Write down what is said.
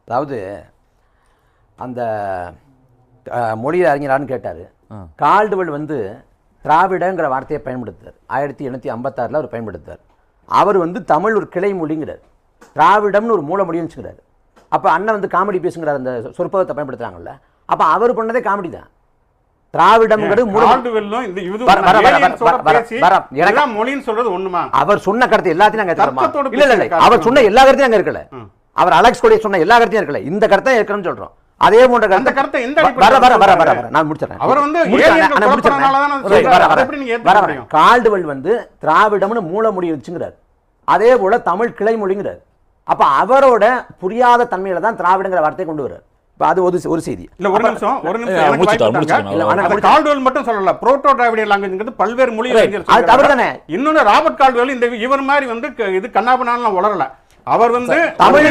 அதாவது அந்த மொழி அறிஞரான்னு கேட்டார். கால்டுவெல் வந்து திராவிடங்கிற வார்த்தையை பயன்படுத்துறார். 1856 அவர் பயன்படுத்துறார். அவர் வந்து தமிழ் ஒரு கிளை மொழிங்கிறார், திராவிடம்னு ஒரு மூல மொழின்னு வச்சுக்கிறார். அப்போ அண்ணன் வந்து காமெடி பேசுங்கிறார், அந்த சொற்பதத்தை பயன்படுத்துறாங்கல்ல. அப்போ அவர் பண்ணதே காமெடி தான். திராவிடம்ங்கிறது அவர் சொன்ன கருத்து எல்லாத்தையும் நாங்க ஏத்துக்கிறோம். இல்ல அவர் சொன்ன எல்லா கருத்தையும் அங்க இருக்கல. அவர் அலெக்ஸ் கோடி சொன்ன எல்லா கருத்தையும் இருக்கல. இந்த கருத்தை ஏற்கனவே சொல்றோம். அதே போன்ற கருத்தை நான் முடிச்சிடறேன். கால்டுவெல் வந்து திராவிடம்னு மூல மொழி வச்சுங்கிறார். அதே போல தமிழ் கிளை மொழிங்கிறார். அப்ப அவரோட புரியாத தன்மையில தான் திராவிடங்கிற வார்த்தையை கொண்டு வர்றார். அது ஒரு செய்தி. இல்ல ஒரு நிமிஷம் கால்டுவெல் மட்டும் சொல்லல, புரோட்டோ டிராவிடியன் லாங்குவேஜ்ங்கிறது பல்வேறு மொழி அது தவறு தானே. இன்னொன்னு ராபர்ட் கால்டுவெல் இந்த இவர் மாதிரி வந்து இது கண்ணாபனான்னு வளரல. அவர் வந்து தமிழ்